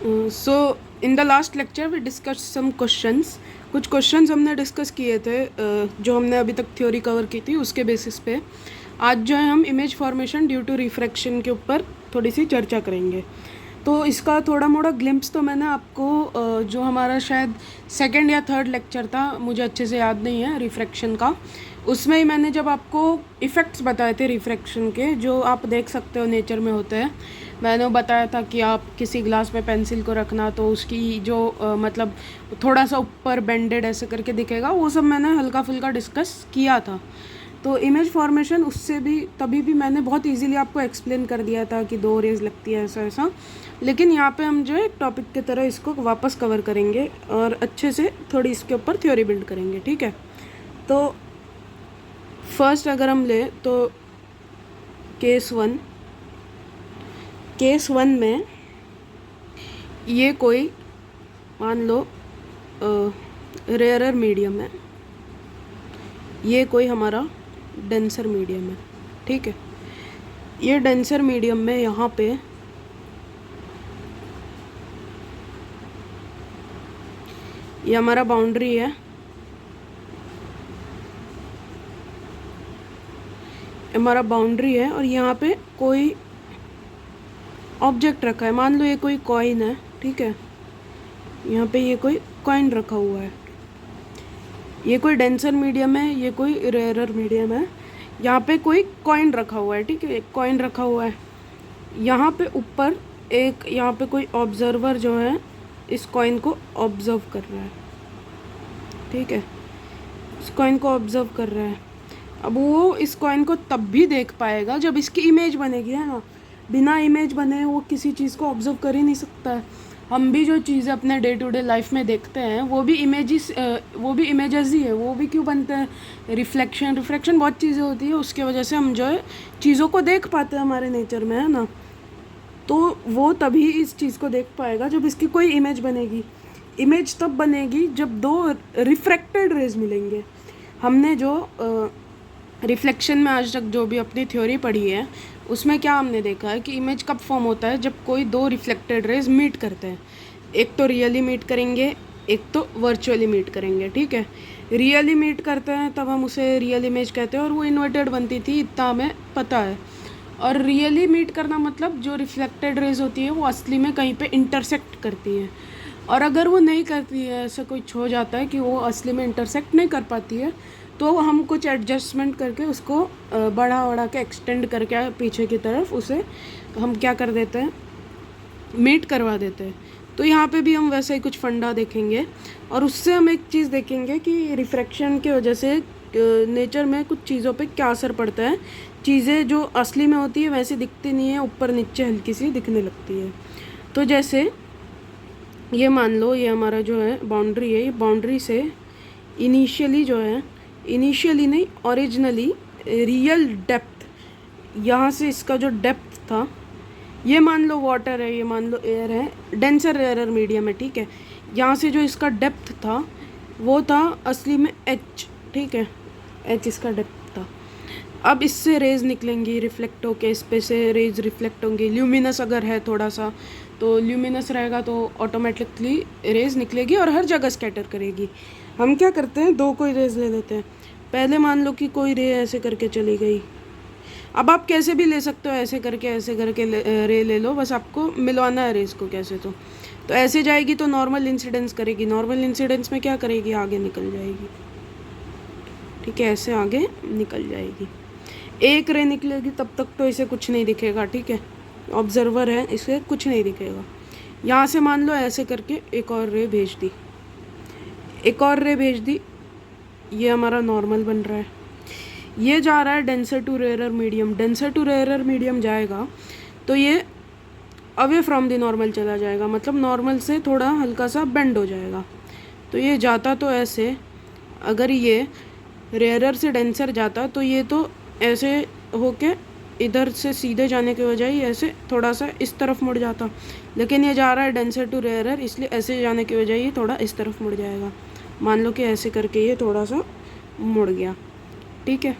So in the last lecture we discussed some questions. कुछ questions हमने discuss किए थे जो हमने अभी तक थ्योरी कवर की थी उसके बेसिस पे आज जो है हम image formation due to refraction के ऊपर थोड़ी सी चर्चा करेंगे। तो इसका थोड़ा मोड़ा ग्लिम्प्स तो मैंने आपको जो हमारा शायद सेकंड या थर्ड लेक्चर था, मुझे अच्छे से याद नहीं है, रिफ्रैक्शन का, उसमें ही मैंने जब आपको इफ़ेक्ट्स बताए थे रिफ्रैक्शन के जो आप देख सकते हो नेचर में होते हैं, मैंने बताया था कि आप किसी ग्लास में पेंसिल को रखना तो उसकी जो मतलब थोड़ा सा ऊपर बेंडेड ऐसे करके दिखेगा, वो सब मैंने हल्का फुल्का डिस्कस किया था। तो इमेज फॉर्मेशन उससे भी तभी भी मैंने बहुत इजीली आपको एक्सप्लेन कर दिया था कि दो रेज लगती है ऐसा ऐसा, लेकिन यहाँ पे हम जो है टॉपिक की तरह इसको वापस कवर करेंगे और अच्छे से थोड़ी इसके ऊपर थ्योरी बिल्ड करेंगे, ठीक है। तो फर्स्ट अगर हम ले तो केस वन में ये कोई मान लो रेयरर मीडियम है, ये कोई हमारा डेंसर मीडियम है, ठीक है। ये डेंसर मीडियम में यहाँ पे ये हमारा बाउंड्री है, हमारा बाउंड्री है और यहाँ पे कोई ऑब्जेक्ट रखा है, मान लो ये कोई कॉइन है, ठीक है। यहाँ पे ये कोई कॉइन रखा हुआ है, ये कोई डेंसर मीडियम है, ये कोई रेयरर मीडियम है, यहाँ पे कोई कॉइन रखा हुआ है, ठीक है, एक कॉइन रखा हुआ है। यहाँ पे ऊपर एक यहाँ पे कोई ऑब्जर्वर जो है इस कॉइन को ऑब्जर्व कर रहा है, ठीक है, इस कॉइन को ऑब्जर्व कर रहा है। अब वो इस कॉइन को तब भी देख पाएगा जब इसकी इमेज बनेगी, है ना। बिना इमेज बने वो किसी चीज़ को ऑब्जर्व कर ही नहीं सकता है। हम भी जो चीज़ें अपने डे टू डे लाइफ में देखते हैं वो भी इमेजेस ही है। वो भी क्यों बनते हैं? रिफ्लेक्शन बहुत चीज़ें होती है, उसके वजह से हम जो है चीज़ों को देख पाते हैं हमारे नेचर में, है ना। तो वो तभी इस चीज़ को देख पाएगा जब इसकी कोई इमेज बनेगी। इमेज तब बनेगी जब दो रिफ्रैक्टेड रेज मिलेंगे। हमने जो रिफ्लेक्शन में आज तक जो भी अपनी थ्योरी पढ़ी है उसमें क्या हमने देखा है कि इमेज कब फॉर्म होता है? जब कोई दो रिफ्लेक्टेड रेज मीट करते हैं। एक तो रियली मीट करेंगे, एक तो वर्चुअली मीट करेंगे, ठीक है। रियली मीट करते हैं तब हम उसे रियल इमेज कहते हैं और वो इन्वर्टेड बनती थी, इतना हमें पता है। और रियली मीट करना मतलब जो रिफ्लेक्टेड रेज होती है वो असली में कहीं पे इंटरसेक्ट करती है, और अगर वो नहीं करती है, ऐसा कुछ हो जाता है कि वो असली में इंटरसेक्ट नहीं कर पाती है, तो हम कुछ एडजस्टमेंट करके उसको बढ़ा के एक्सटेंड करके पीछे की तरफ उसे हम क्या कर देते हैं, मीट करवा देते हैं। तो यहाँ पे भी हम वैसे ही कुछ फंडा देखेंगे और उससे हम एक चीज़ देखेंगे कि रिफ्रैक्शन की वजह से नेचर में कुछ चीज़ों पे क्या असर पड़ता है। चीज़ें जो असली में होती है वैसे दिखती नहीं है, ऊपर नीचे हल्की सी दिखने लगती है। तो जैसे ये मान लो ये हमारा जो है बाउंड्री है, ये बाउंड्री से इनिशियली जो है, इनिशियली नहीं ओरिजिनली रियल डेप्थ, यहाँ से इसका जो डेप्थ था, ये मान लो वाटर है, ये मान लो एयर है, डेंसर रेयरर मीडियम है, ठीक है। यहाँ से जो इसका डेप्थ था वो था असली में एच, ठीक है, एच इसका डेप्थ था। अब इससे रेज निकलेंगी रिफ्लेक्ट होके, इस पे से रेज रिफ्लेक्ट होंगी। ल्यूमिनस अगर है थोड़ा सा तो ल्यूमिनस रहेगा तो ऑटोमेटिकली रेज निकलेगी और हर जगह स्कैटर करेगी। हम क्या करते हैं, दो कोई रेज ले लेते हैं। पहले मान लो कि कोई रे ऐसे करके चली गई, अब आप कैसे भी ले सकते हो, ऐसे करके रे ले लो, बस आपको मिलवाना है रेस को कैसे। तो ऐसे जाएगी तो नॉर्मल इंसिडेंस करेगी, नॉर्मल इंसिडेंस में क्या करेगी, आगे निकल जाएगी, ठीक है, ऐसे आगे निकल जाएगी। एक रे निकलेगी तब तक तो इसे कुछ नहीं दिखेगा, ठीक है, ऑब्जर्वर है, इसे कुछ नहीं दिखेगा। यहाँ से मान लो ऐसे करके एक और रे भेज दी, एक और रे भेज दी, ये हमारा नॉर्मल बन रहा है। ये जा रहा है denser to rarer medium, denser to rarer medium जाएगा तो ये अवे फ्रॉम द नॉर्मल चला जाएगा, मतलब नॉर्मल से थोड़ा हल्का सा बेंड हो जाएगा। तो ये जाता तो ऐसे, अगर ये रेयरर से डेंसर जाता तो ये तो ऐसे होके इधर से सीधे जाने के बजाय ऐसे थोड़ा सा इस तरफ मुड़ जाता, लेकिन ये जा रहा है डेंसर टू रेयरर, इसलिए ऐसे जाने के बजाय ये थोड़ा इस तरफ मुड़ जाएगा। मान लो कि ऐसे करके ये थोड़ा सा मुड़ गया, ठीक है,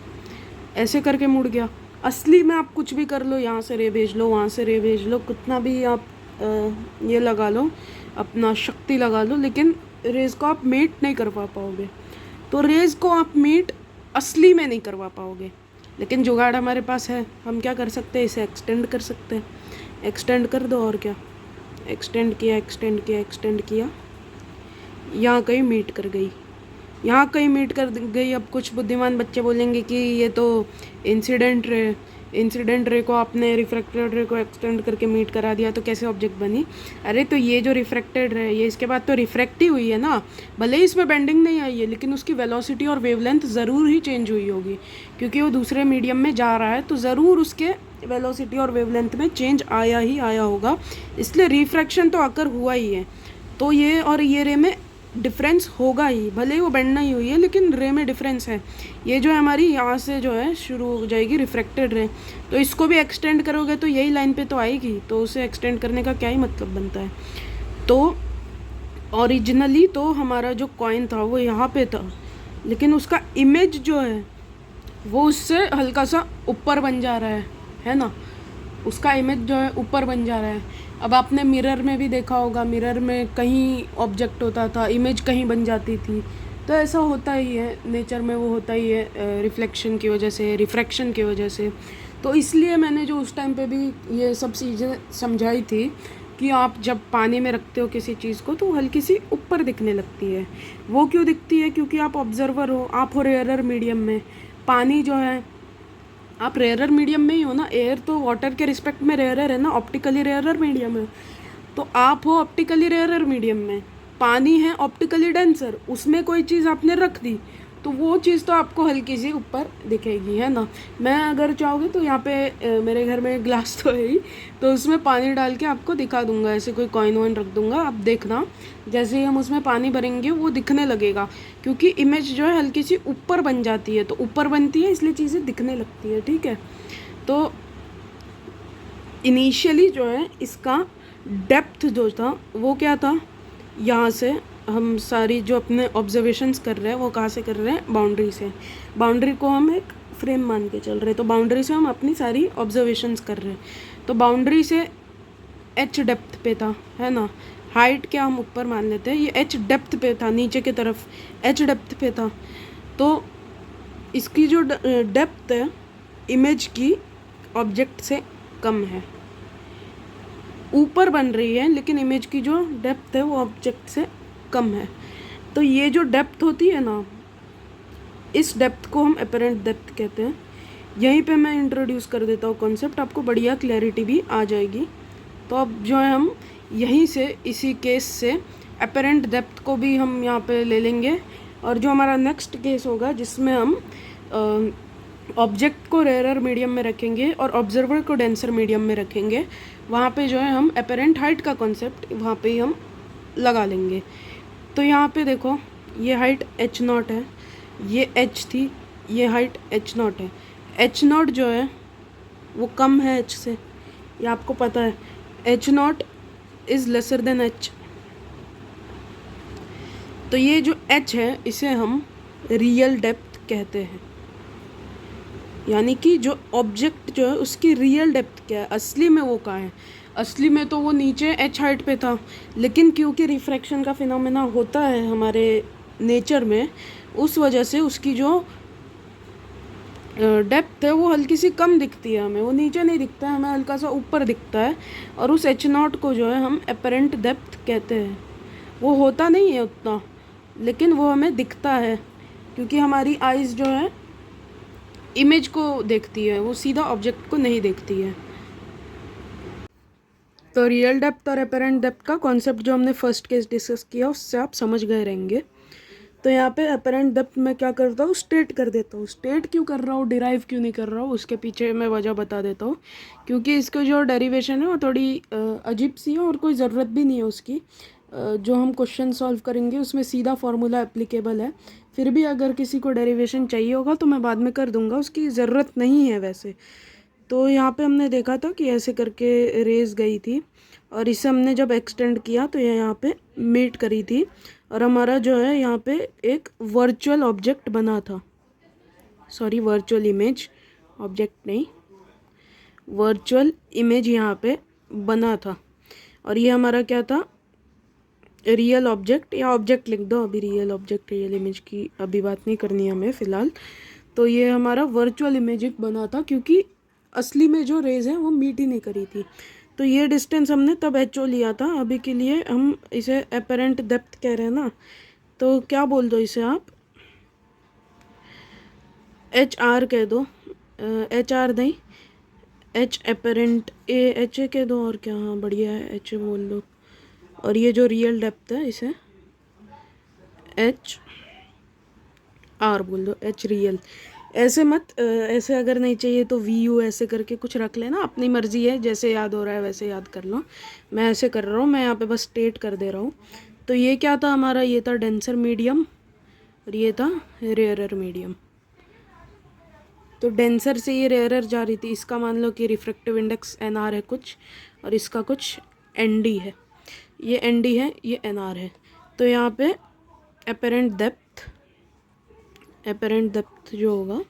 ऐसे करके मुड़ गया। असली में आप कुछ भी कर लो, यहाँ से रे भेज लो, वहाँ से रे भेज लो, कितना भी आप ये लगा लो, अपना शक्ति लगा लो, लेकिन रेज़ को आप मीट नहीं करवा पाओगे। तो रेज़ को आप मीट असली में नहीं करवा पाओगे, लेकिन जुगाड़ हमारे पास है। हम क्या कर सकते हैं, इसे एक्सटेंड कर सकते हैं। एक्सटेंड कर दो, और क्या, एक्सटेंड किया, एक्सटेंड किया, एक्सटेंड किया, यहाँ कहीं मीट कर गई, यहाँ कहीं मीट कर गई। अब कुछ बुद्धिमान बच्चे बोलेंगे कि ये तो इंसिडेंट रे को आपने रिफ्रैक्टेड रे को एक्सटेंड करके मीट करा दिया, तो कैसे ऑब्जेक्ट बनी। अरे तो ये जो रिफ्रैक्टेड रे, ये इसके बाद तो रिफ्रैक्ट ही हुई है ना, भले ही इसमें बेंडिंग नहीं आई है, लेकिन उसकी वेलोसिटी और वेवलेंथ ज़रूर ही चेंज हुई होगी, क्योंकि वो दूसरे मीडियम में जा रहा है, तो ज़रूर उसके वेलोसिटी और वेवलेंथ में चेंज आया ही आया होगा, इसलिए रिफ्रैक्शन तो आकर हुआ ही है। तो ये और ये रे में डिफरेंस होगा ही, भले ही वो बेंड नहीं हुई है, लेकिन रे में डिफरेंस है। ये जो है हमारी यहाँ से जो है शुरू हो जाएगी रिफ्रैक्टेड रे, तो इसको भी एक्सटेंड करोगे तो यही लाइन पे तो आएगी, तो उसे एक्सटेंड करने का क्या ही मतलब बनता है। तो ओरिजिनली तो हमारा जो कॉइन था वो यहाँ पे था, लेकिन उसका इमेज जो है वो उससे हल्का सा ऊपर बन जा रहा है ना, उसका इमेज जो है ऊपर बन जा रहा है। अब आपने मिरर में भी देखा होगा, मिरर में कहीं ऑब्जेक्ट होता था, इमेज कहीं बन जाती थी, तो ऐसा होता ही है नेचर में, वो होता ही है रिफ्लेक्शन की वजह से, रिफ्रैक्शन की वजह से। तो इसलिए मैंने जो उस टाइम पे भी ये सब चीज़ें समझाई थी कि आप जब पानी में रखते हो किसी चीज़ को तो हल्की सी ऊपर दिखने लगती है। वो क्यों दिखती है, क्योंकि आप ऑब्जर्वर हो, आप हो रेयरर मीडियम में। पानी जो है, आप रेयरर मीडियम में ही हो ना, एयर तो वाटर के रिस्पेक्ट में रेयरर है ना, ऑप्टिकली रेयरर मीडियम है, तो आप हो ऑप्टिकली रेयरर मीडियम में। पानी है ऑप्टिकली डेंसर, उसमें कोई चीज़ आपने रख दी तो वो चीज़ तो आपको हल्की सी ऊपर दिखेगी, है ना। मैं अगर चाहोगे तो यहाँ पे मेरे घर में ग्लास तो है ही, तो उसमें पानी डाल के आपको दिखा दूंगा, ऐसे कोई कॉइन वॉइन रख दूंगा, आप देखना जैसे ही हम उसमें पानी भरेंगे वो दिखने लगेगा, क्योंकि इमेज जो है हल्की सी ऊपर बन जाती है, तो ऊपर बनती है इसलिए चीज़ें दिखने लगती है, ठीक है। तो इनिशियली जो है इसका डेप्थ जो था वो क्या था, यहाँ से हम सारी जो अपने ऑब्जर्वेशंस कर रहे हैं वो कहाँ से कर रहे हैं, बाउंड्री से। बाउंड्री को हम एक फ्रेम मान के चल रहे हैं, तो बाउंड्री से हम अपनी सारी ऑब्जर्वेशंस कर रहे हैं। तो बाउंड्री से एच डेप्थ पे था, है ना, हाइट क्या हम ऊपर मान लेते हैं, ये एच डेप्थ पे था, नीचे की तरफ एच डेप्थ पे था। तो इसकी जो डेप्थ है इमेज की ऑब्जेक्ट से कम है, ऊपर बन रही है, लेकिन इमेज की जो डेप्थ है वो ऑब्जेक्ट से कम है। तो ये जो डेप्थ होती है ना, इस डेप्थ को हम अपरेंट डेप्थ कहते हैं। यहीं पे मैं इंट्रोड्यूस कर देता हूँ कॉन्सेप्ट, आपको बढ़िया क्लैरिटी भी आ जाएगी। तो अब जो है हम यहीं से इसी केस से अपरेंट डेप्थ को भी हम यहाँ पे ले लेंगे, और जो हमारा नेक्स्ट केस होगा जिसमें हम ऑब्जेक्ट को रेयरर मीडियम में रखेंगे और ऑब्जर्वर को डेंसर मीडियम में रखेंगे, वहाँ पे जो है हम अपरेंट हाइट का कॉन्सेप्ट वहाँ पे ही हम लगा लेंगे। तो यहाँ पे देखो, ये हाइट h नॉट है, ये h थी, ये हाइट h नॉट है। h नॉट जो है वो कम है h से, ये आपको पता है, h not is lesser than h। तो ये जो h है इसे हम रियल डेप्थ कहते हैं, यानी कि जो ऑब्जेक्ट जो है उसकी रियल डेप्थ क्या है, असली में वो कहाँ है। असली में तो वो नीचे h हाइट पे था, लेकिन क्योंकि रिफ्रैक्शन का फिनोमेना होता है हमारे नेचर में, उस वजह से उसकी जो डेप्थ है वो हल्की सी कम दिखती है हमें, वो नीचे नहीं दिखता है हमें, हल्का सा ऊपर दिखता है, और उस h नॉट को जो है हम अपरेंट डेप्थ कहते हैं। वो होता नहीं है उतना, लेकिन वो हमें दिखता है, क्योंकि हमारी आइज़ जो है इमेज को देखती है, वो सीधा ऑब्जेक्ट को नहीं देखती है। तो रियल डेप्थ और अपरेंट डेप्थ का कॉन्सेप्ट जो हमने फर्स्ट केस डिस्कस किया उससे आप समझ गए रहेंगे। तो यहाँ पे अपरेंट डेप्थ में क्या करता हूँ, स्टेट कर देता हूँ। स्टेट क्यों कर रहा हूँ, डिराइव क्यों नहीं कर रहा हूँ, उसके पीछे मैं वजह बता देता हूँ, क्योंकि इसकी जो डेरिवेशन है वो थोड़ी अजीब सी है और कोई ज़रूरत भी नहीं है उसकी। जो हम क्वेश्चन सॉल्व करेंगे उसमें सीधा फार्मूला एप्लीकेबल है, फिर भी अगर किसी को डेरिवेशन चाहिए होगा तो मैं बाद में कर दूंगा, उसकी ज़रूरत नहीं है वैसे। तो यहाँ पे हमने देखा था कि ऐसे करके रेस गई थी, और इसे हमने जब एक्सटेंड किया तो ये यहाँ पे मीट करी थी, और हमारा जो है यहाँ पे एक वर्चुअल ऑब्जेक्ट बना था, सॉरी वर्चुअल इमेज, ऑब्जेक्ट नहीं, वर्चुअल इमेज यहाँ पे बना था। और ये हमारा क्या था, रियल ऑब्जेक्ट, या ऑब्जेक्ट लिख दो, अभी रियल ऑब्जेक्ट रियल इमेज की अभी बात नहीं करनी है हमें फ़िलहाल। तो ये हमारा वर्चुअल इमेज एक बना था, क्योंकि असली में जो रेज है वो मीट ही नहीं करी थी। तो ये डिस्टेंस हमने तब एच ओ लिया था, अभी के लिए हम इसे अपेरेंट डेप्थ कह रहे हैं ना, तो क्या बोल दो इसे आप, एच आर कह दो, एच आर नहीं, H apparent A, H A कह दो, और क्या, हाँ बढ़िया है, एच ए बोल दो। और ये जो रियल डेप्थ है इसे एच आर बोल दो, एच रियल। ऐसे मत, ऐसे अगर नहीं चाहिए तो वी यू ऐसे करके कुछ रख लेना, अपनी मर्जी है, जैसे याद हो रहा है वैसे याद कर लो। मैं ऐसे कर रहा हूँ, मैं यहाँ पे बस स्टेट कर दे रहा हूँ। तो ये क्या था हमारा, ये था डेंसर मीडियम और ये था रेयरर मीडियम। तो डेंसर से ये रेयरर जा रही थी, इसका मान लो कि रिफ्रैक्टिव इंडेक्स एन आर है कुछ, और इसका कुछ एन डी है, ये एन डी है, ये एन आर है। तो यहाँ पे अपेरेंट डेप्थ जो होगा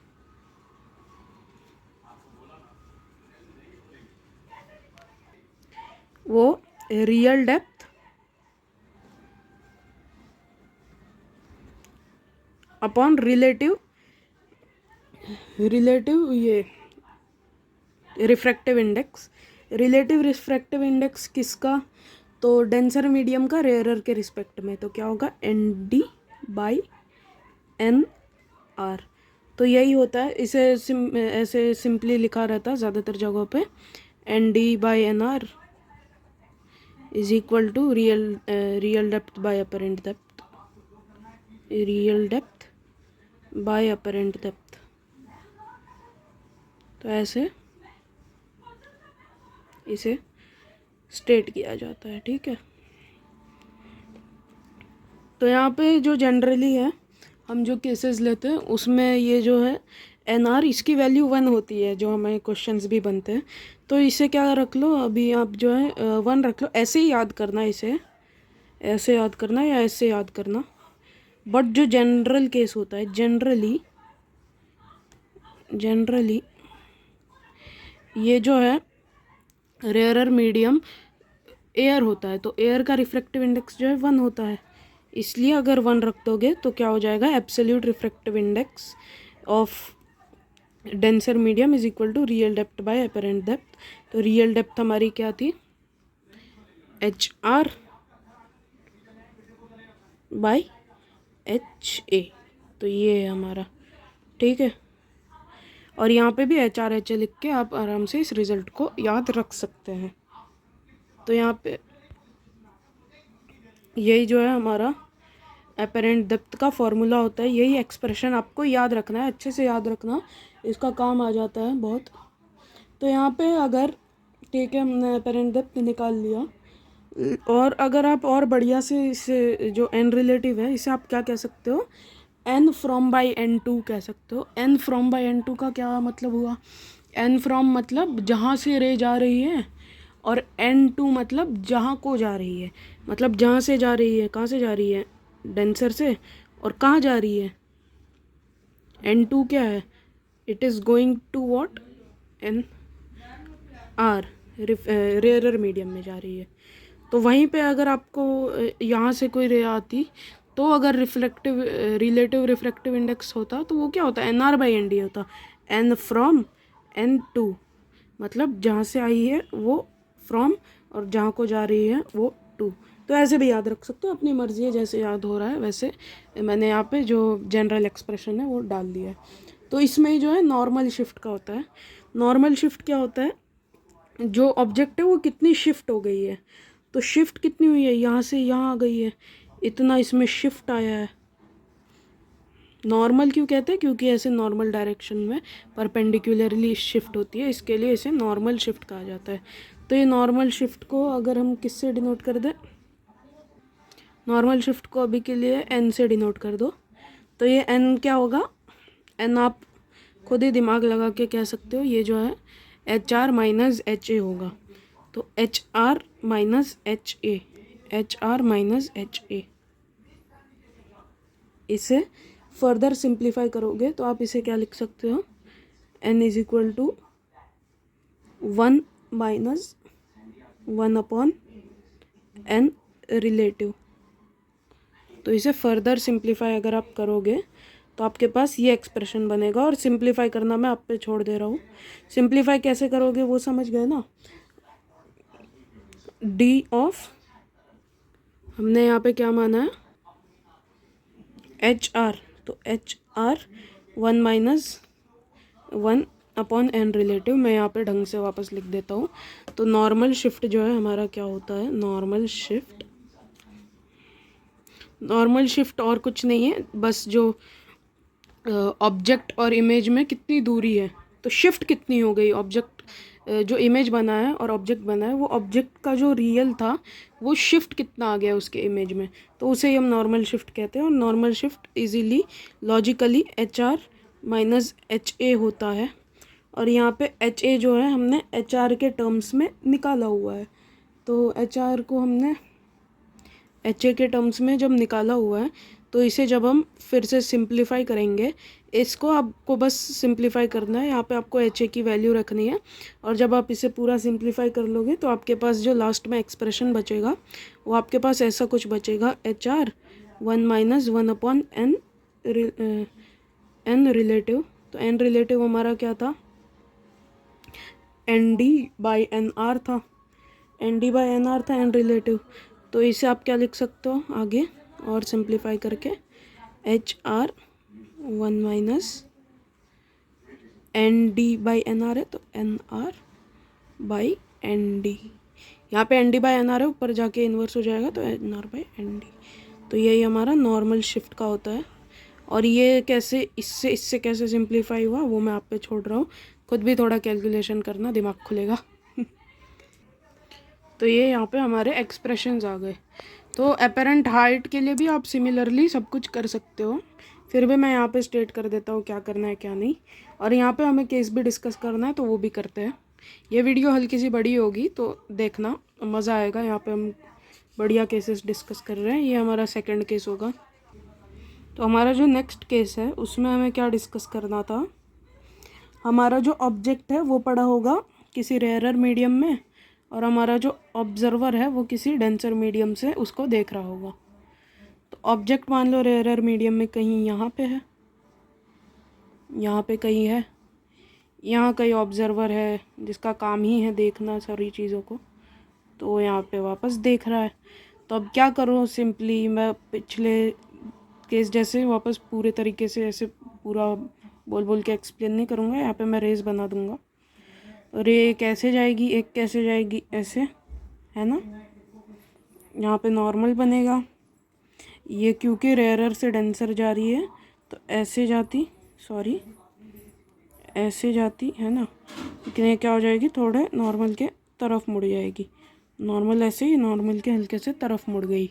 वो रियल डेप्थ अपॉन रिलेटिव ये refractive index. Relative refractive index किसका, तो डेंसर मीडियम का रेयरर के रिस्पेक्ट में, तो क्या होगा, N D by N R. तो यही होता है, इसे ऐसे सिंपली लिखा रहता है ज़्यादातर जगहों पे, N D by N R is equal to real depth by apparent depth, real depth by apparent depth. तो ऐसे इसे स्टेट किया जाता है, ठीक है। तो यहाँ पे जो जनरली है, हम जो केसेस लेते हैं उसमें ये जो है एन आर, इसकी वैल्यू 1 होती है, जो हमें क्वेश्चंस भी बनते हैं। तो इसे क्या रख लो, अभी आप जो है 1 रख लो, ऐसे ही याद करना, इसे ऐसे याद करना या ऐसे याद करना। बट जो जनरल केस होता है, जनरली ये जो है रेयरर मीडियम एयर होता है, तो एयर का रिफ्रैक्टिव इंडेक्स जो है 1 होता है, इसलिए अगर 1 रख दोगे तो क्या हो जाएगा, absolute refractive index of denser medium is equal to real depth by apparent depth. तो रियल डेप्थ हमारी क्या थी, H R by H A. तो ये है हमारा, ठीक है। और यहाँ पे भी एच आर एच ए लिख के आप आराम से इस रिज़ल्ट को याद रख सकते हैं। तो यहाँ पे यही जो है हमारा अपेरेंट डेप्थ का फॉर्मूला होता है, यही एक्सप्रेशन आपको याद रखना है, अच्छे से याद रखना, इसका काम आ जाता है बहुत। तो यहाँ पे अगर, ठीक है, हमने अपेरेंट डेप्थ निकाल लिया, और अगर आप और बढ़िया से इसे जो एन रिलेटिव है, इसे आप क्या कह सकते हो, N from by N two कह सकते हो। N from by N two का क्या मतलब हुआ, एन फ्रॉम मतलब जहाँ से रे जा रही है, और एन टू मतलब जहाँ को जा रही है, मतलब जहाँ से जा रही है, कहाँ से जा रही है, डेंसर से, और कहाँ जा रही है, एन टू क्या है, it is going to what, N R, rarer medium में जा रही है। तो वहीं पे अगर आपको यहाँ से कोई रे आती, तो अगर रिलेटिव रिफ्रैक्टिव इंडेक्स होता तो वो क्या होता, N R by N D होता, एन फ्रॉम एन टू, मतलब जहाँ से आई है वो फ्रॉम, और जहाँ को जा रही है वो टू। तो ऐसे भी याद रख सकते हो, अपनी मर्जी है, जैसे याद हो रहा है वैसे। मैंने यहाँ पे जो जनरल एक्सप्रेशन है वो डाल दिया है। तो इसमें जो है नॉर्मल शिफ्ट का होता है। नॉर्मल शिफ्ट क्या होता है, जो ऑब्जेक्ट है वो कितनी शिफ्ट हो गई है, तो शिफ्ट कितनी हुई है, यहाँ से यहाँ आ गई है, इतना इसमें शिफ्ट आया है। नॉर्मल क्यों कहते हैं, क्योंकि ऐसे नॉर्मल डायरेक्शन में परपेंडिकुलरली शिफ्ट होती है, इसके लिए इसे नॉर्मल शिफ्ट कहा जाता है। तो ये नॉर्मल शिफ्ट को अगर हम किससे डिनोट कर दें, नॉर्मल शिफ्ट को अभी के लिए एन से डिनोट कर दो। तो ये एन क्या होगा, एन आप खुद ही दिमाग लगा के कह सकते हो, ये जो है H R minus H A होगा। तो H R minus H A, H R minus H A. इसे फर्दर सिंप्लीफाई करोगे तो आप इसे क्या लिख सकते हो, N is equal to 1 minus 1 upon N relative. तो इसे फर्दर सिंप्लीफाई अगर आप करोगे तो आपके पास ये एक्सप्रेशन बनेगा, और सिंप्लीफाई करना मैं आप पे छोड़ दे रहा हूँ। सिंप्लीफाई कैसे करोगे वो समझ गए ना। डी ऑफ, हमने यहाँ पे क्या माना है, एच आर, तो एच आर 1-1/n रिलेटिव। मैं यहाँ पे ढंग से वापस लिख देता हूँ। तो नॉर्मल शिफ्ट जो है हमारा क्या होता है, नॉर्मल शिफ्ट और कुछ नहीं है, बस जो ऑब्जेक्ट और इमेज में कितनी दूरी है, तो शिफ्ट कितनी हो गई, ऑब्जेक्ट जो इमेज बना है और ऑब्जेक्ट बना है, वो ऑब्जेक्ट का जो रियल था वो शिफ्ट कितना आ गया उसके इमेज में, तो उसे हम नॉर्मल शिफ्ट कहते हैं। और normal shift easily logically H R minus H A होता है। और यहाँ पे एच ए जो है हमने एच आर के टर्म्स में निकाला हुआ है, तो एच आर को हमने एच ए के टर्म्स में जब निकाला हुआ है, तो इसे जब हम फिर से सिंप्लीफाई करेंगे, इसको आपको बस सिंप्लीफाई करना है, यहाँ पे आपको एच ए की वैल्यू रखनी है। और जब आप इसे पूरा सिंप्लीफाई कर लोगे तो आपके पास जो लास्ट में एक्सप्रेशन बचेगा वो आपके पास ऐसा कुछ बचेगा, H R 1-1/n N relative. तो एन रिलेटिव हमारा क्या था, N D by N R था, N D by N R था एन रिलेटिव। तो इसे आप क्या लिख सकते हो आगे और सिंप्लीफाई करके, एच आर 1-ND/NR है, तो NR बाई ND। यहाँ पे ND बाई NR है, ऊपर जाके इन्वर्स हो जाएगा तो NR/ND। तो यही हमारा नॉर्मल शिफ्ट का होता है। और ये कैसे, इससे कैसे सिंप्लीफाई हुआ वो मैं आप पे छोड़ रहा हूँ, खुद भी थोड़ा कैलकुलेशन करना, दिमाग खुलेगा। तो ये यहाँ पे हमारे एक्सप्रेशंस आ गए। तो अपेरेंट हाइट के लिए भी आप सिमिलरली सब कुछ कर सकते हो, फिर भी मैं यहाँ पे स्टेट कर देता हूँ क्या करना है क्या नहीं। और यहाँ पे हमें केस भी डिस्कस करना है तो वो भी करते हैं। ये वीडियो हल्की सी बड़ी होगी तो देखना, मज़ा आएगा। यहाँ पे हम बढ़िया केसेस डिस्कस कर रहे हैं। ये हमारा सेकंड केस होगा। तो हमारा जो नेक्स्ट केस है उसमें हमें क्या डिस्कस करना था, हमारा जो ऑब्जेक्ट है वो पड़ा होगा किसी रेयरर मीडियम में, और हमारा जो ऑब्जर्वर है वो किसी डेंसर मीडियम से उसको देख रहा होगा। तो ऑब्जेक्ट मान लो रेयरर मीडियम में कहीं यहाँ पे है, यहाँ पे कहीं है, यहाँ कहीं ऑब्जर्वर है जिसका काम ही है देखना सारी चीज़ों को, तो वो यहाँ पे वापस देख रहा है। तो अब क्या करूँ, सिंपली मैं पिछले केस जैसे वापस पूरे तरीके से ऐसे पूरा बोल बोल के एक्सप्लेन नहीं करूँगा। यहाँ पे मैं रेस बना दूँगा, रे कैसे जाएगी, एक कैसे जाएगी, ऐसे है ना। यहाँ पे नॉर्मल बनेगा, ये क्योंकि रेयरर से डेंसर जा रही है तो ऐसे जाती, ऐसे जाती है ना, लेकिन ये क्या हो जाएगी, थोड़े नॉर्मल के तरफ मुड़ जाएगी। नॉर्मल ऐसे ही नॉर्मल के हल्के से तरफ मुड़ गई।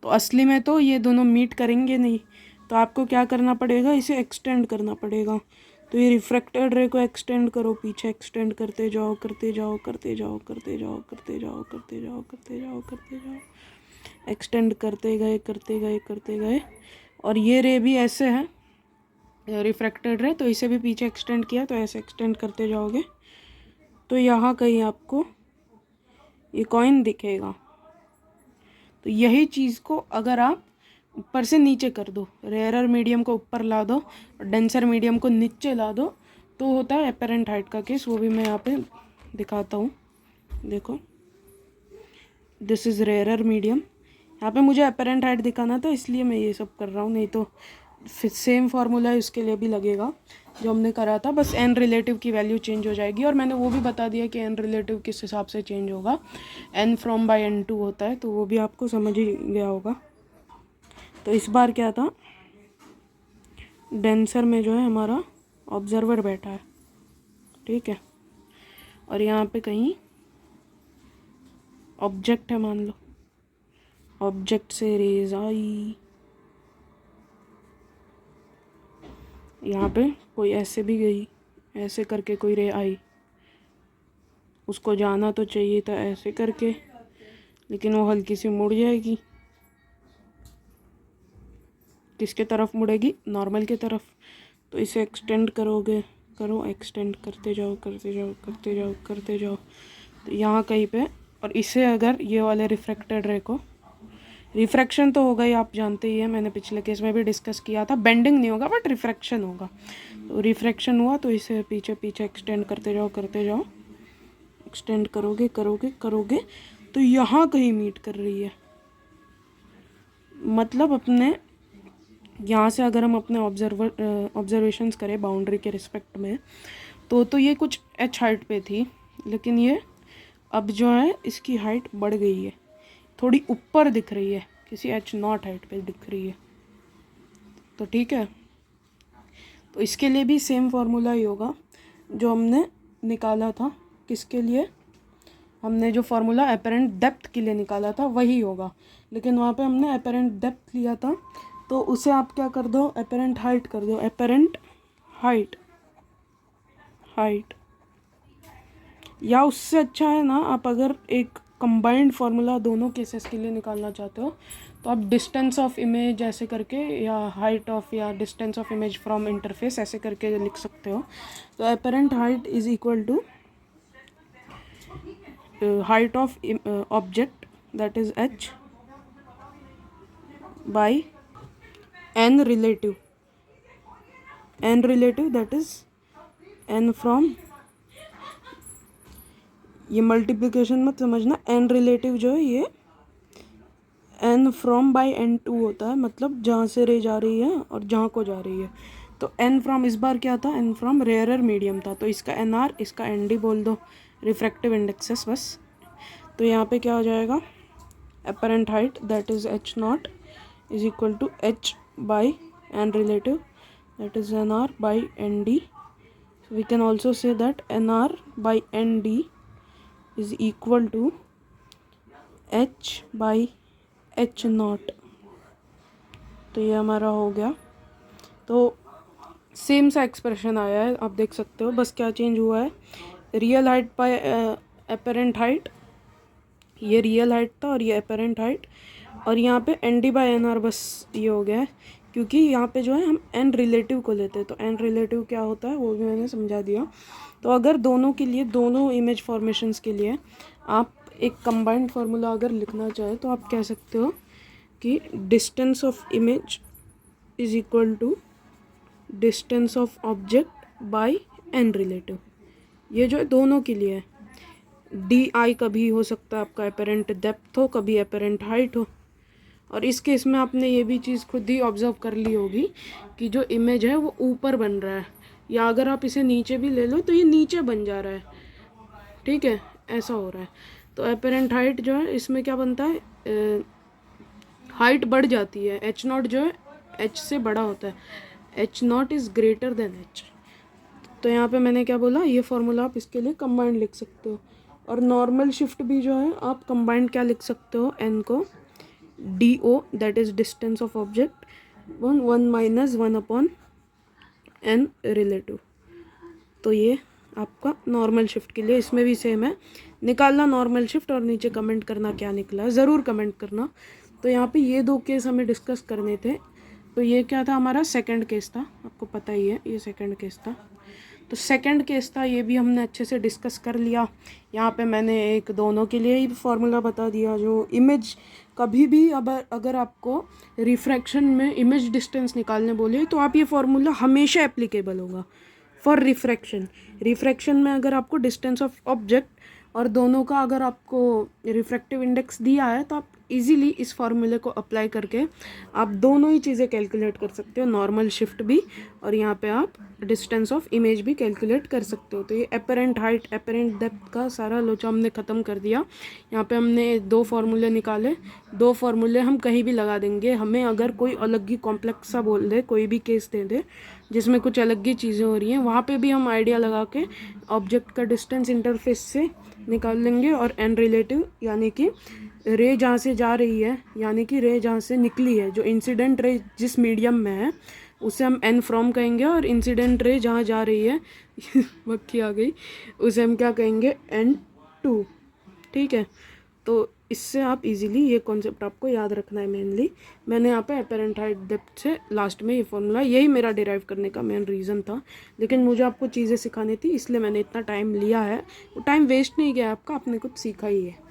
तो असली में तो ये दोनों मीट करेंगे नहीं, तो आपको क्या करना पड़ेगा, इसे एक्सटेंड करना पड़ेगा। तो ये रिफ्रैक्टेड रे को एक्सटेंड करो, पीछे एक्सटेंड करते जाओ करते जाओ करते जाओ करते जाओ करते जाओ करते जाओ करते जाओ करते जाओ, एक्सटेंड करते गए करते गए करते गए। और ये रे भी ऐसे है रिफ्रैक्टेड रे, तो इसे भी पीछे एक्सटेंड किया, तो ऐसे एक्सटेंड करते जाओगे तो यहाँ कहीं आपको ये कॉइन दिखेगा। तो यही चीज़ को अगर आप ऊपर से नीचे कर दो, रेयरर मीडियम को ऊपर ला दो और डेंसर मीडियम को नीचे ला दो, तो होता है अपेरेंट हाइट का केस। वो भी मैं यहाँ पे दिखाता हूँ, देखो दिस इज़ रेयरर मीडियम। यहाँ पे मुझे अपेरेंट हाइट दिखाना था इसलिए मैं ये सब कर रहा हूँ, नहीं तो फिर सेम फार्मूला उसके लिए भी लगेगा जो हमने करा था, बस एन रिलेटिव की वैल्यू चेंज हो जाएगी। और मैंने वो भी बता दिया कि एन रिलेटिव किस हिसाब से चेंज होगा, N from by N two होता है, तो वो भी आपको समझ ही गया होगा। तो इस बार क्या था, डेंसर में जो है हमारा ऑब्जर्वर बैठा है, ठीक है, और यहाँ पे कहीं ऑब्जेक्ट है, मान लो ऑब्जेक्ट से रेज आई, यहाँ पे कोई ऐसे भी गई, ऐसे करके कोई रे आई, उसको जाना तो चाहिए था ऐसे करके, लेकिन वो हल्की सी मुड़ जाएगी। किसके तरफ मुड़ेगी, नॉर्मल की तरफ। तो इसे एक्सटेंड करोगे, करो एक्सटेंड करते जाओ करते जाओ करते जाओ करते जाओ, तो यहाँ कहीं पे और इसे अगर ये वाले रिफ्रैक्टेड रे को, रिफ्रैक्शन तो होगा ही, आप जानते ही है, मैंने पिछले केस में भी डिस्कस किया था, बेंडिंग नहीं होगा बट रिफ्रैक्शन होगा। तो रिफ्रैक्शन हुआ तो इसे पीछे पीछे एक्सटेंड करते जाओ, एक्सटेंड करोगे तो यहाँ कहीं मीट कर रही है। मतलब अपने यहाँ से अगर हम अपने ऑब्जर्वेशंस करें बाउंड्री के रिस्पेक्ट में, तो ये कुछ h हाइट पे थी, लेकिन ये अब जो है इसकी हाइट बढ़ गई है, थोड़ी ऊपर दिख रही है, किसी h0 हाइट पे दिख रही है। तो ठीक है, तो इसके लिए भी सेम फार्मूला ही होगा जो हमने निकाला था। किसके लिए? हमने जो फार्मूला एपरेंट डेप्थ के लिए निकाला था वही होगा, लेकिन वहाँ पे हमने एपरेंट डेप्थ लिया था, तो उसे आप क्या कर दो, एपरेंट हाइट कर दो। एपरेंट हाइट या उससे अच्छा है ना, आप अगर एक कंबाइंड फार्मूला दोनों केसेस के लिए निकालना चाहते हो तो आप डिस्टेंस ऑफ इमेज ऐसे करके, या हाइट ऑफ, या distance of image from interface ऐसे करके लिख सकते हो। तो apparent height is equal to height of object, that is h, by n relative, that is n from, ये मल्टीप्लिकेशन मत समझना, n रिलेटिव जो है ये n फ्रॉम बाई n2 होता है, मतलब जहाँ से रे जा रही है और जहाँ को जा रही है। तो n फ्रॉम इस बार क्या था, n फ्रॉम रेयरर मीडियम था, तो इसका nr, इसका nd बोल दो, रिफ्रैक्टिव इंडेक्सेस बस। तो यहाँ पे क्या हो जाएगा, apparent height that is h0 is equal to h by n relative, that is nr by nd. So we can also say that nr by nd is equal to h by h0। तो ये हमारा हो गया। तो same सा expression आया है, आप देख सकते हो, बस क्या चेंज हुआ है, real height by apparent height, ये रियल हाइट था और ये एपरेंट हाइट, और यहाँ पे N D by N R बस ये हो गया है, क्योंकि यहाँ पे जो है हम एन रिलेटिव को लेते हैं। तो एन रिलेटिव क्या होता है वो भी मैंने समझा दिया। तो अगर दोनों के लिए, दोनों इमेज फॉर्मेशंस के लिए आप एक कंबाइंड फार्मूला अगर लिखना चाहे तो आप कह सकते हो कि distance of image is equal to distance of object by N relative. ये जो है दोनों के लिए है। डी आई कभी हो सकता है आपका एपरेंट डेप्थ हो, कभी एपरेंट हाइट हो। और इस केस में आपने ये भी चीज़ खुद ही ऑब्जर्व कर ली होगी कि जो इमेज है वो ऊपर बन रहा है, या अगर आप इसे नीचे भी ले लो तो ये नीचे बन जा रहा है, ठीक है, ऐसा हो रहा है। तो एपरेंट हाइट जो है इसमें क्या बनता है, हाइट बढ़ जाती है, h0 जो है h से बड़ा होता है, h0 is greater than h। तो यहाँ पे मैंने क्या बोला, ये फॉर्मूला आप इसके लिए कंबाइंड लिख सकते हो। और नॉर्मल शिफ्ट भी जो है आप कंबाइंड क्या लिख सकते हो, n को D O, that is distance of object, 1 minus 1 upon n relative. तो ये आपका नॉर्मल शिफ्ट के लिए, इसमें भी सेम है, निकालना नॉर्मल शिफ्ट और नीचे कमेंट करना क्या निकला, ज़रूर कमेंट करना। तो यहाँ पे ये दो केस हमें डिस्कस करने थे। तो ये क्या था, हमारा सेकंड केस था, आपको पता ही है ये सेकंड केस था। तो सेकंड केस था, ये भी हमने अच्छे से डिस्कस कर लिया। यहाँ पे मैंने एक दोनों के लिए ही फॉर्मूला बता दिया, जो इमेज कभी भी अगर आपको रिफ्रैक्शन में इमेज डिस्टेंस निकालने बोले तो आप ये फॉर्मूला हमेशा एप्लीकेबल होगा फॉर रिफ्रैक्शन। रिफ्रैक्शन में अगर आपको डिस्टेंस ऑफ ऑब्जेक्ट और दोनों का अगर आपको रिफ्रैक्टिव इंडेक्स दिया है तो आप इजीली इस फार्मूले को अप्लाई करके आप दोनों ही चीज़ें कैलकुलेट कर सकते हो, नॉर्मल शिफ्ट भी और यहाँ पे आप डिस्टेंस ऑफ इमेज भी कैलकुलेट कर सकते हो। तो ये एपरेंट हाइट, एपरेंट डेप्थ का सारा लोचा हमने ख़त्म कर दिया। यहाँ पे हमने दो फार्मूले निकाले, दो फार्मूले हम कहीं भी लगा देंगे। हमें अगर कोई अलग ही कॉम्प्लेक्स सा बोल दे, कोई भी केस दे दे जिसमें कुछ अलग ही चीज़ें हो रही हैं, वहाँ पे भी हम आइडिया लगा के ऑब्जेक्ट का डिस्टेंस इंटरफेस से निकाल लेंगे और एन रिलेटिव, यानी कि रे जहाँ से जा रही है, यानी कि रे जहाँ से निकली है, जो इंसिडेंट रे जिस मीडियम में है उसे हम एन फ्रॉम कहेंगे, और इंसिडेंट रे जहाँ जा रही है मक्खी आ गई, उसे हम क्या कहेंगे, n2। ठीक है, तो इससे आप इजीली ये कॉन्सेप्ट आपको याद रखना है। मेनली मैंने यहाँ पे एपरेंट हाइट डेप्थ से लास्ट में ये फॉर्मूला, यही मेरा डिराइव करने का मेन रीज़न था, लेकिन मुझे आपको चीज़ें सिखानी थी इसलिए मैंने इतना टाइम लिया है। वो टाइम वेस्ट नहीं गया आपका, आपने कुछ सीखा ही है।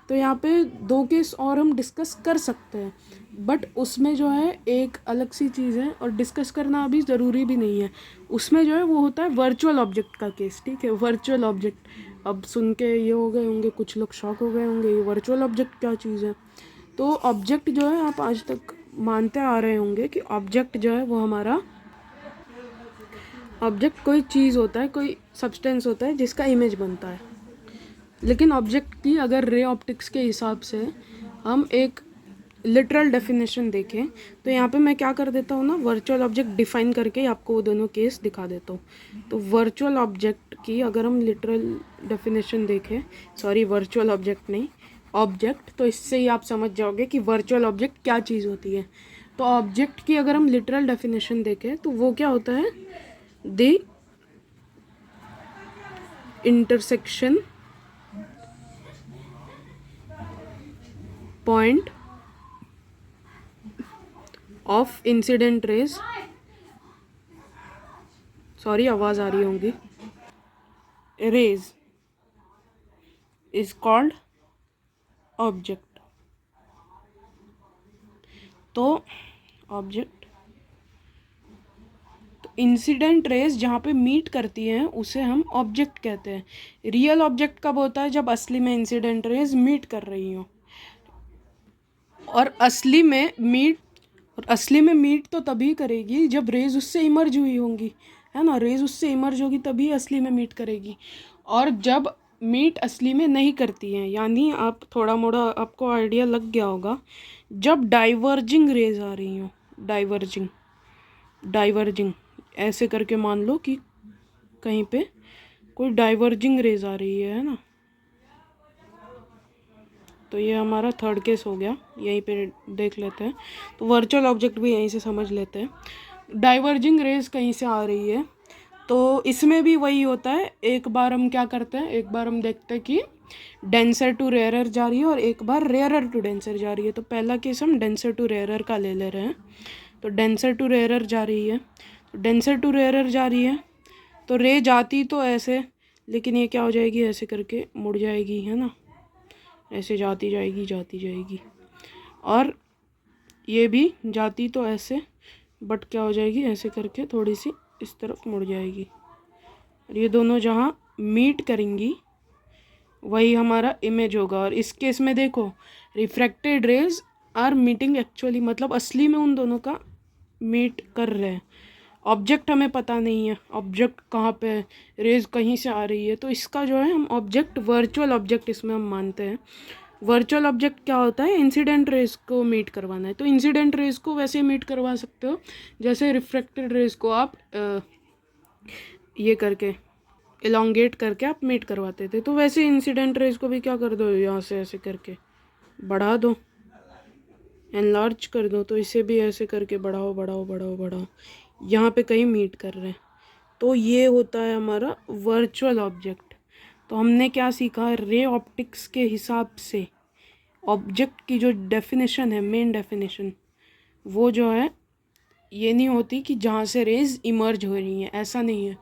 तो यहाँ पे 2 केस और हम डिस्कस कर सकते हैं, बट उसमें जो है एक अलग सी चीज़ है और डिस्कस करना अभी ज़रूरी भी नहीं है। उसमें जो है वो होता है वर्चुअल ऑब्जेक्ट का केस, ठीक है। वर्चुअल ऑब्जेक्ट, अब सुन के ये हो गए होंगे कुछ लोग, शॉक हो गए होंगे, ये वर्चुअल ऑब्जेक्ट क्या चीज़ है। तो ऑब्जेक्ट जो है आप आज तक मानते आ रहे होंगे कि ऑब्जेक्ट जो है वो हमारा, ऑब्जेक्ट कोई चीज़ होता है, कोई सब्सटेंस होता है जिसका इमेज बनता है। लेकिन ऑब्जेक्ट की अगर रे ऑप्टिक्स के हिसाब से हम एक लिटरल डेफिनेशन देखें, तो यहाँ पे मैं क्या कर देता हूँ ना, वर्चुअल ऑब्जेक्ट डिफाइन करके आपको वो दोनों केस दिखा देता हूँ। तो वर्चुअल ऑब्जेक्ट की अगर हम लिटरल डेफिनेशन देखें, सॉरी वर्चुअल ऑब्जेक्ट नहीं, ऑब्जेक्ट, तो इससे ही आप समझ जाओगे कि वर्चुअल ऑब्जेक्ट क्या चीज़ होती है। तो ऑब्जेक्ट की अगर हम लिटरल डेफिनेशन देखें तो वो क्या होता है, the intersection point of incident raise, sorry आवाज़ आ रही होंगी, रेज इज कॉल्ड ऑब्जेक्ट। तो ऑब्जेक्ट, तो इंसिडेंट रेज जहाँ पे मीट करती हैं उसे हम ऑब्जेक्ट कहते हैं। रियल ऑब्जेक्ट कब होता है, जब असली में इंसिडेंट रेज मीट कर रही हो। और असली में मीट तो तभी करेगी जब रेज उससे इमर्ज हुई होंगी, है ना। रेज उससे इमर्ज होगी तभी असली में मीट करेगी। और जब मीट असली में नहीं करती हैं, यानी आप थोड़ा मोड़ा आपको आइडिया लग गया होगा, जब डाइवर्जिंग रेज आ रही हो, डाइवर्जिंग ऐसे करके मान लो कि कहीं पे कोई डाइवर्जिंग रेज आ रही है ना। तो ये हमारा थर्ड केस हो गया, यहीं पे देख लेते हैं। तो वर्चुअल ऑब्जेक्ट भी यहीं से समझ लेते हैं। डाइवर्जिंग रेज कहीं से आ रही है, तो इसमें भी वही होता है। एक बार हम क्या करते हैं, एक बार हम देखते हैं कि डेंसर टू रेयरर जा रही है और एक बार रेयरर टू डेंसर जा रही है। तो पहला केस हम डेंसर टू रेयरर का ले रहे हैं। तो डेंसर टू रेयरर जा रही है, तो डेंसर टू रेयरर जा रही है, तो रे जाती तो ऐसे, लेकिन ये क्या हो जाएगी, ऐसे करके मुड़ जाएगी, है ना, ऐसे जाती जाएगी। और ये भी जाती तो ऐसे, बट क्या हो जाएगी, ऐसे करके थोड़ी सी इस तरफ मुड़ जाएगी। और ये दोनों जहाँ मीट करेंगी वही हमारा इमेज होगा। और इस केस में देखो, refracted rays are meeting actually, मतलब असली में उन दोनों का मीट कर रहे हैं। ऑब्जेक्ट हमें पता नहीं है, ऑब्जेक्ट कहाँ पे है, रेज कहीं से आ रही है। तो इसका जो है हम ऑब्जेक्ट, वर्चुअल ऑब्जेक्ट इसमें हम मानते हैं। वर्चुअल ऑब्जेक्ट क्या होता है, इंसिडेंट रेज को मीट करवाना है। तो इंसिडेंट रेज को वैसे मीट करवा सकते हो जैसे रिफ्रैक्टेड रेज को आप ये करके इलोंगेट करके आप मीट करवाते थे। तो वैसे इंसिडेंट रेज को भी क्या कर दो, यहाँ से ऐसे करके बढ़ा दो, एनलार्ज कर दो। तो इसे भी ऐसे करके बढ़ाओ, यहाँ पे कहीं मीट कर रहे हैं। तो ये होता है हमारा वर्चुअल ऑब्जेक्ट। तो हमने क्या सीखा, रे ऑप्टिक्स के हिसाब से ऑब्जेक्ट की जो डेफिनेशन है, मेन डेफिनेशन, वो जो है ये नहीं होती कि जहाँ से रेज इमर्ज हो रही हैं, ऐसा नहीं है।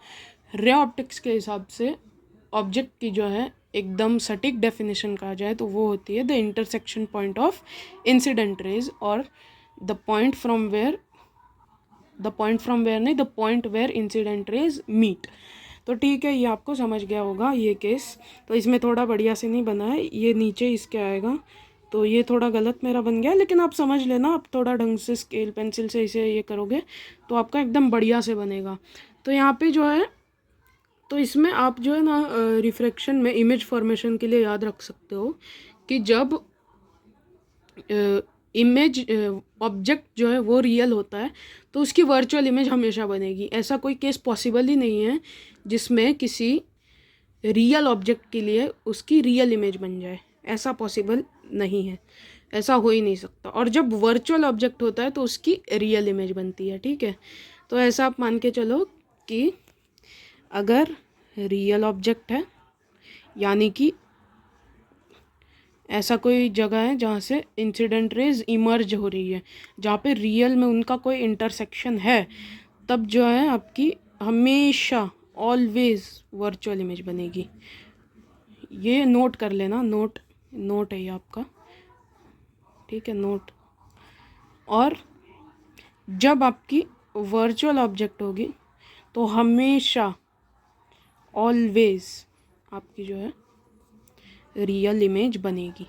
रे ऑप्टिक्स के हिसाब से ऑब्जेक्ट की जो है एकदम सटीक डेफिनेशन कहा जाए तो वो होती है the intersection point of incident rays, और द पॉइंट फ्रॉम वेयर नहीं, the point where incident rays meet. तो ठीक है, ये आपको समझ गया होगा ये केस। तो इसमें थोड़ा बढ़िया से नहीं बना है, ये नीचे इसके आएगा, तो ये थोड़ा गलत मेरा बन गया, लेकिन आप समझ लेना, आप थोड़ा ढंग से स्केल पेंसिल से इसे ये करोगे तो आपका एकदम बढ़िया से बनेगा। तो यहाँ पे जो है, तो इसमें आप जो है ना रिफ्रैक्शन में इमेज फॉर्मेशन के लिए याद रख सकते हो कि जब इमेज ऑब्जेक्ट जो है वो रियल होता है तो उसकी वर्चुअल इमेज हमेशा बनेगी। ऐसा कोई केस पॉसिबल ही नहीं है जिसमें किसी रियल ऑब्जेक्ट के लिए उसकी रियल इमेज बन जाए, ऐसा पॉसिबल नहीं है, ऐसा हो ही नहीं सकता। और जब वर्चुअल ऑब्जेक्ट होता है तो उसकी रियल इमेज बनती है, ठीक है। तो ऐसा आप मान के चलो कि अगर रियल ऑब्जेक्ट है, यानी कि ऐसा कोई जगह है जहाँ से इंसिडेंट रेज इमर्ज हो रही है, जहाँ पे रियल में उनका कोई इंटरसेक्शन है, तब जो है आपकी हमेशा ऑलवेज वर्चुअल इमेज बनेगी। ये नोट कर लेना, नोट नोट है ये आपका, ठीक है, नोट। और जब आपकी वर्चुअल ऑब्जेक्ट होगी तो हमेशा ऑलवेज आपकी जो है रियल इमेज बनेगी।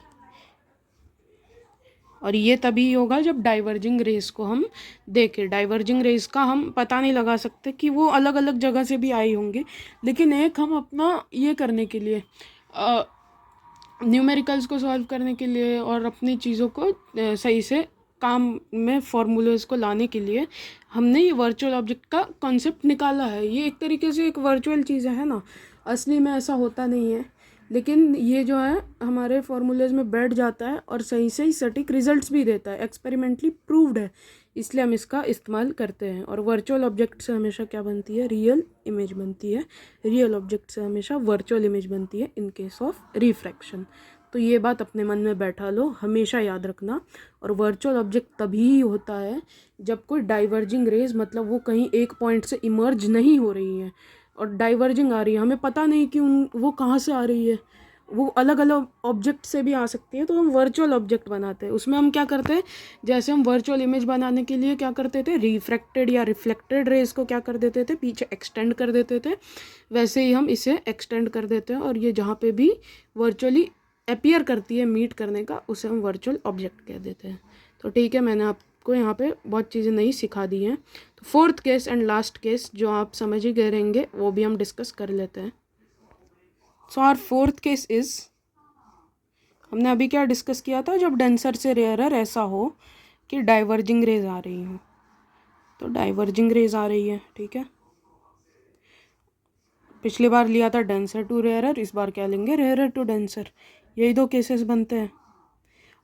और ये तभी होगा जब डाइवर्जिंग रेस को हम देखें। डाइवर्जिंग रेस का हम पता नहीं लगा सकते कि वो अलग अलग जगह से भी आई होंगी, लेकिन एक हम अपना ये करने के लिए, न्यूमेरिकल्स को सॉल्व करने के लिए और अपनी चीज़ों को सही से काम में फॉर्मूलेस को लाने के लिए हमने ये वर्चुअल ऑब्जेक्ट का कॉन्सेप्ट निकाला है। ये एक तरीके से एक वर्चुअल चीज़ है ना, असली में ऐसा होता नहीं है, लेकिन ये जो है हमारे फॉर्मूलेज में बैठ जाता है और सही सही सटीक रिजल्ट्स भी देता है, एक्सपेरिमेंटली प्रूव्ड है, इसलिए हम इसका इस्तेमाल करते हैं। और वर्चुअल ऑब्जेक्ट से हमेशा क्या बनती है, रियल इमेज बनती है। रियल ऑब्जेक्ट से हमेशा वर्चुअल इमेज बनती है इन केस ऑफ रिफ्रैक्शन। तो ये बात अपने मन में बैठा लो, हमेशा याद रखना। और वर्चुअल ऑब्जेक्ट तभी होता है जब कोई डाइवर्जिंग रेज, मतलब वो कहीं एक पॉइंट से इमर्ज नहीं हो रही है और डाइवर्जिंग आ रही है, हमें पता नहीं कि वो कहाँ से आ रही है, वो अलग अलग ऑब्जेक्ट से भी आ सकती है, तो हम वर्चुअल ऑब्जेक्ट बनाते हैं। उसमें हम क्या करते हैं, जैसे हम वर्चुअल इमेज बनाने के लिए क्या करते थे, रिफ्रैक्टेड या रिफ्लेक्टेड रेज को क्या कर देते थे, पीछे एक्सटेंड कर देते थे, वैसे ही हम इसे एक्सटेंड कर देते हैं। और ये जहाँ पे भी वर्चुअली अपीयर करती है मीट करने का, उसे हम वर्चुअल ऑब्जेक्ट कह देते हैं। तो ठीक है, मैंने आपको यहाँ पे बहुत चीज़ें नई सिखा दी हैं। तो fourth case and last case जो आप समझ ही गए रहेंगे वो भी हम डिस्कस कर लेते हैं। So our fourth case is, हमने अभी क्या डिस्कस किया था, जब डेंसर से रेयरर ऐसा हो कि डाइवर्जिंग रेज आ रही हो। तो डाइवर्जिंग रेज आ रही है, ठीक है, पिछली बार लिया था डेंसर टू रेयरर, इस बार क्या लेंगे, रेयरर टू डेंसर। यही दो केसेस बनते हैं।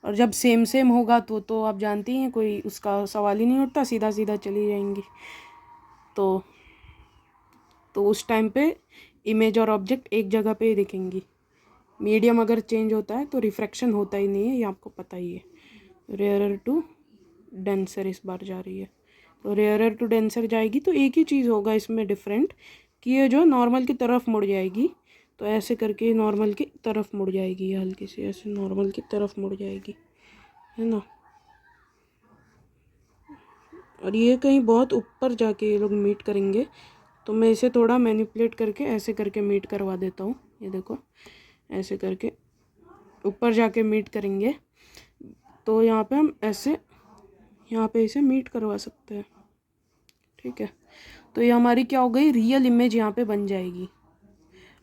और जब सेम सेम होगा तो आप जानती हैं कोई उसका सवाल ही नहीं उठता, सीधा सीधा चली जाएंगी। तो उस टाइम पे इमेज और ऑब्जेक्ट एक जगह पे ही दिखेंगी। मीडियम अगर चेंज होता है तो रिफ्रैक्शन होता ही नहीं है, ये आपको पता ही है। रेयरर टू डेंसर इस बार जा रही है, तो रेयरर टू डेंसर जाएगी तो एक ही चीज़ होगा इसमें डिफरेंट, कि ये जो नॉर्मल की तरफ मुड़ जाएगी। तो ऐसे करके नॉर्मल की तरफ मुड़ जाएगी, ये हल्की सी ऐसे नॉर्मल की तरफ मुड़ जाएगी, है ना। और ये कहीं बहुत ऊपर जाके ये लोग मीट करेंगे, तो मैं इसे थोड़ा मैनिपुलेट करके ऐसे करके मीट करवा देता हूँ। ये देखो, ऐसे करके ऊपर जाके मीट करेंगे, तो यहाँ पे हम ऐसे यहाँ पे इसे मीट करवा सकते हैं, ठीक है। तो ये हमारी क्या हो गई, रियल इमेज यहाँ पे बन जाएगी।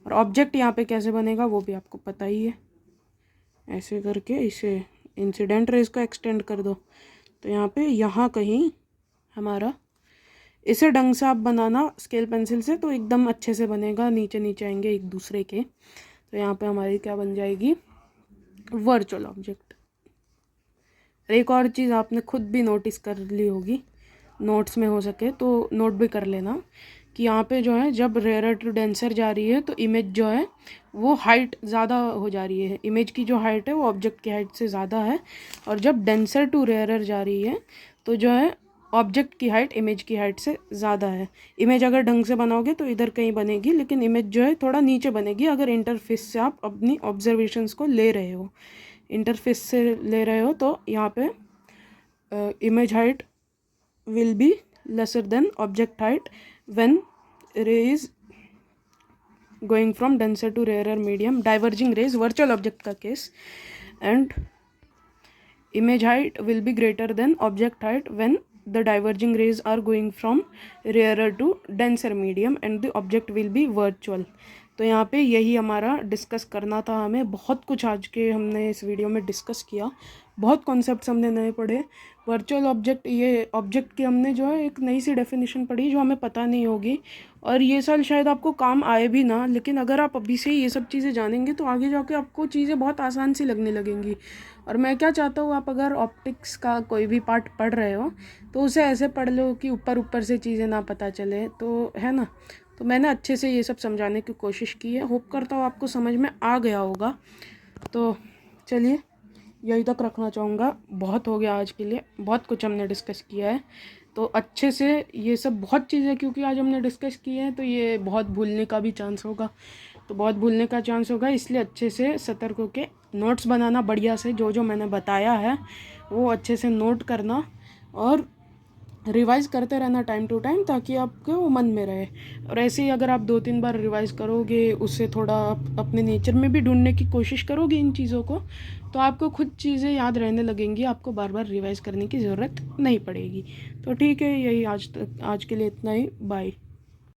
और ऑब्जेक्ट यहाँ पे कैसे बनेगा वो भी आपको पता ही है। ऐसे करके इसे इंसिडेंट रेज को एक्सटेंड कर दो, तो यहाँ पे यहाँ कहीं हमारा, इसे ढंग से आप बनाना स्केल पेंसिल से तो एकदम अच्छे से बनेगा, नीचे नीचे आएंगे एक दूसरे के। तो यहाँ पे हमारी क्या बन जाएगी, वर्चुअल ऑब्जेक्ट। एक और चीज़ आपने खुद भी नोटिस कर ली होगी, नोट्स में हो सके तो नोट भी कर लेना, कि यहाँ पे जो है जब रेयरर टू डेंसर जा रही है तो इमेज जो है वो हाइट ज़्यादा हो जा रही है, इमेज की जो हाइट है वो ऑब्जेक्ट की हाइट से ज़्यादा है। और जब डेंसर टू रेयरर जा रही है तो जो है ऑब्जेक्ट की हाइट इमेज की हाइट से ज़्यादा है। इमेज अगर ढंग से बनाओगे तो इधर कहीं बनेगी, लेकिन इमेज जो है थोड़ा नीचे बनेगी अगर इंटरफेस से आप अपनी ऑब्जर्वेशंस को ले रहे हो। इंटरफेस से ले रहे हो तो यहाँ पे image height will be lesser than object height when ray is going from denser to rarer medium, diverging rays virtual object का case, and image height will be greater than object height when the diverging rays are going from rarer to denser medium and the object will be virtual। तो यहाँ पे यही हमारा discuss करना था हमें। बहुत कुछ आज के हमने इस वीडियो में डिस्कस किया, बहुत कॉन्सेप्ट्स हमने नए पढ़े। वर्चुअल ऑब्जेक्ट, ये ऑब्जेक्ट की हमने जो है एक नई सी डेफिनेशन पढ़ी जो हमें पता नहीं होगी, और ये साल शायद आपको काम आए भी ना, लेकिन अगर आप अभी से ये सब चीज़ें जानेंगे तो आगे जाके आपको चीज़ें बहुत आसान सी लगने लगेंगी। और मैं क्या चाहता हूँ, आप अगर ऑप्टिक्स का कोई भी पार्ट पढ़ रहे हो तो उसे ऐसे पढ़ लो कि ऊपर ऊपर से चीज़ें ना पता चले, तो है ना। तो मैंने अच्छे से ये सब समझाने की कोशिश की है, होप करता हूँ आपको समझ में आ गया होगा। तो चलिए यही तक रखना चाहूँगा, बहुत हो गया आज के लिए, बहुत कुछ हमने डिस्कस किया है। तो अच्छे से ये सब बहुत चीज़ें क्योंकि आज हमने डिस्कस की है तो ये बहुत भूलने का भी चांस होगा, तो बहुत भूलने का चांस होगा, इसलिए अच्छे से सतर्क होकर नोट्स बनाना बढ़िया से, जो जो मैंने बताया है वो अच्छे से नोट करना और रिवाइज करते रहना टाइम टू टाइम, ताकि आपके वो मन में रहे। और ऐसे ही अगर आप 2-3 बार रिवाइज करोगे, उससे थोड़ा आप अपने नेचर में भी ढूंढने की कोशिश करोगे इन चीज़ों को, तो आपको खुद चीज़ें याद रहने लगेंगी, आपको बार बार रिवाइज करने की ज़रूरत नहीं पड़ेगी। तो ठीक है, यही आज के लिए इतना ही। बाय।